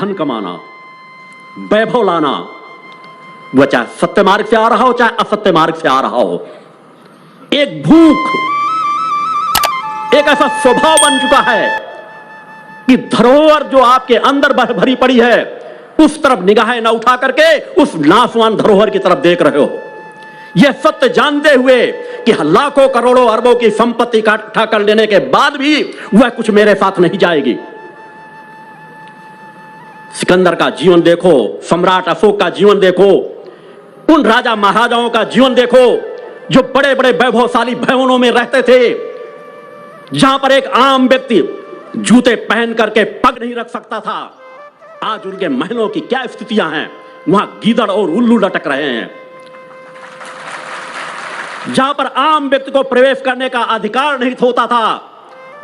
धन कमाना, वैभव लाना, वह चाहे सत्य मार्ग से आ रहा हो चाहे असत्य मार्ग से आ रहा हो, एक भूख, एक ऐसा स्वभाव बन चुका है कि धरोहर जो आपके अंदर भरी पड़ी है उस तरफ निगाहें न उठा करके उस नाशवान धरोहर की तरफ देख रहे हो। यह सत्य जानते हुए कि लाखों करोड़ों अरबों की संपत्ति इकट्ठा कर लेने के बाद भी वह कुछ मेरे साथ नहीं जाएगी। सिकंदर का जीवन देखो, सम्राट अशोक का जीवन देखो, उन राजा महाराजाओं का जीवन देखो जो बड़े बड़े वैभवशाली भवनों में रहते थे, जहां पर एक आम व्यक्ति जूते पहन करके पग नहीं रख सकता था। आज उनके महलों की क्या स्थितियां हैं, वहां गीदड़ और उल्लू लटक रहे हैं। जहां पर आम व्यक्ति को प्रवेश करने का अधिकार नहीं होता था,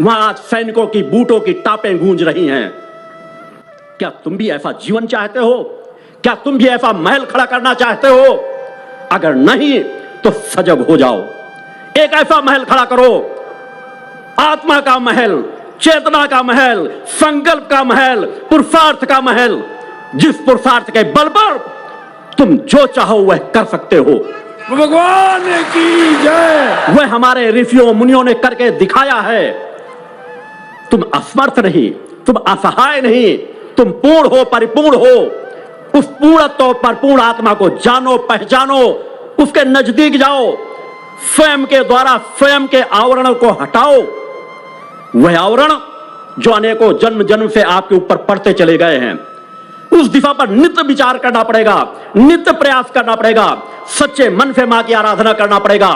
वहां आज सैनिकों की बूटों की टापें गूंज रही हैं। क्या तुम भी ऐसा जीवन चाहते हो? क्या तुम भी ऐसा महल खड़ा करना चाहते हो? अगर नहीं तो सजग हो जाओ, एक ऐसा महल खड़ा करो, आत्मा का महल, चेतना का महल, संकल्प का महल, पुरुषार्थ का महल, जिस पुरुषार्थ के बल पर तुम जो चाहो वह कर सकते हो। भगवान की जय। वह हमारे ऋषियों मुनियों ने करके दिखाया है। तुम असमर्थ नहीं, तुम असहाय नहीं, तुम पूर्ण हो, परिपूर्ण हो। उस पूर्णत्व परिपूर्ण आत्मा को जानो, पहचानो, उसके नजदीक जाओ, स्वयं के द्वारा स्वयं के आवरण को हटाओ। वह आवरण जो अनेकों जन्म जन्म से आपके ऊपर पड़ते चले गए हैं, उस दिशा पर नित्य विचार करना पड़ेगा, नित्य प्रयास करना पड़ेगा, सच्चे मन से मां की आराधना करना पड़ेगा।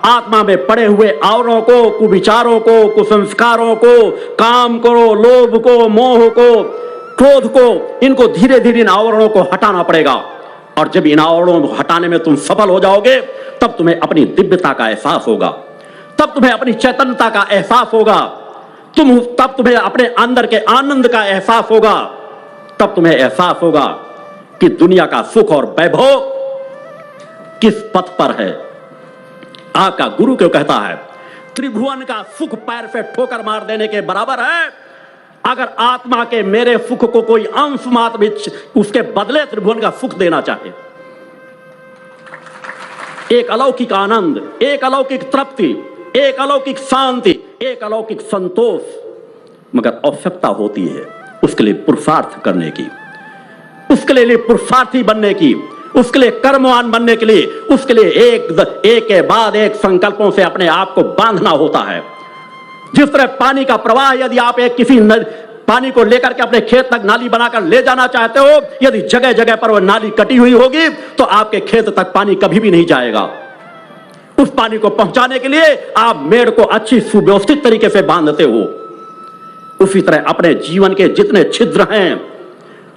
आत्मा में पड़े हुए आवरणों को, कुविचारों को, कुसंस्कारों को, काम को, लोभ को, मोह को, क्रोध को, इनको धीरे धीरे इन आवरणों को हटाना पड़ेगा। और जब इन आवरणों को हटाने में तुम सफल हो जाओगे, तब तुम्हें अपनी दिव्यता का एहसास होगा, तब तुम्हें अपनी चैतन्यता का एहसास होगा, तब तुम्हें अपने अंदर के आनंद का एहसास होगा, तब तुम्हें एहसास होगा कि दुनिया का सुख और वैभव किस पथ पर है। आपका गुरु क्यों कहता है त्रिभुवन का सुख पैर पे ठोकर मार देने के बराबर है। अगर आत्मा के मेरे सुख को कोई अंश मात्र भी उसके बदले त्रिभुवन का सुख देना चाहे, एक अलौकिक आनंद, एक अलौकिक तृप्ति, एक अलौकिक शांति, एक अलौकिक संतोष, मगर आवश्यकता होती है उसके लिए पुरुषार्थ करने की, उसके लिए पुरुषार्थी बनने की, उसके लिए कर्मवान बनने के लिए, उसके लिए एक के बाद एक संकल्पों से अपने आप को बांधना होता है। जिस तरह पानी का प्रवाह, यदि आप एक किसी पानी को लेकर के अपने खेत तक नाली बनाकर ले जाना चाहते हो, यदि जगह जगह पर वह नाली कटी हुई होगी तो आपके खेत तक पानी कभी भी नहीं जाएगा। उस पानी को पहुंचाने के लिए आप मेड़ को अच्छी सुव्यवस्थित तरीके से बांधते हो। उसी तरह अपने जीवन के जितने छिद्र हैं,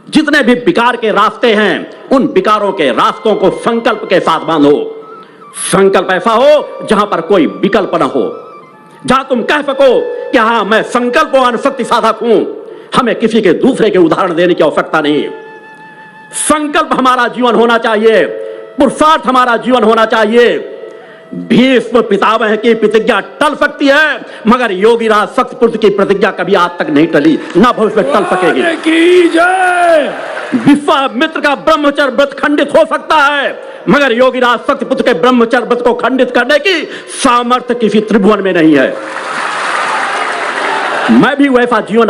जितने भी विकार के रास्ते हैं, उन विकारों के रास्तों को संकल्प के साथ बांधो। संकल्प ऐसा हो जहां पर कोई विकल्प न हो, जहां तुम कह सको कि हां मैं संकल्पवान शक्ति साधक हूं, हमें किसी के दूसरे के उदाहरण देने की आवश्यकता नहीं। संकल्प हमारा जीवन होना चाहिए, पुरुषार्थ हमारा जीवन होना चाहिए। भीष्म पितामह की प्रतिज्ञा टल सकती है, मगर योगीराज सत्यपुत्र की प्रतिज्ञा कभी आज तक नहीं टली, ना भविष्य में टल सकेगी। विश्वामित्र का ब्रह्मचर्य व्रत खंडित हो सकता है, मगर योगीराज सत्यपुत्र के ब्रह्मचर्य व्रत को खंडित करने की सामर्थ्य किसी त्रिभुवन में नहीं है। मैं भी वैसा जीवन